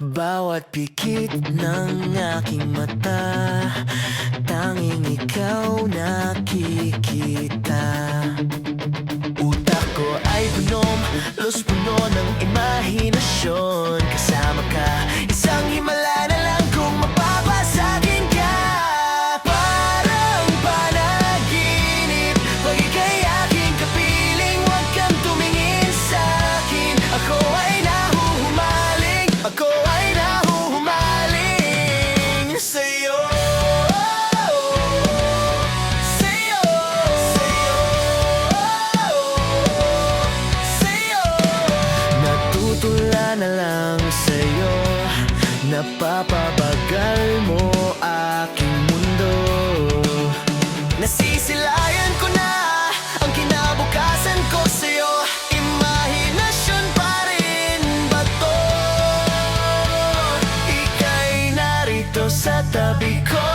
Bawat pikit ng aking mata, tanging ikaw nakikita. Utak ko ay puno ng imahinasyon. Kasama ka, isang himala na lang kung mapapasagin ka. Parang panaginip, pag ika'y aking kapiling, huwag kang tumingin sa'kin. Ako ay nahuhumaling sa'yo. Natutula na lang sa'yo, napapabagal mo aking mundo. Nasisilayan ko na ang kinabukasan ko sa'yo. Imahinasyon pa rin ba to? Ika'y narito sa tabi ko.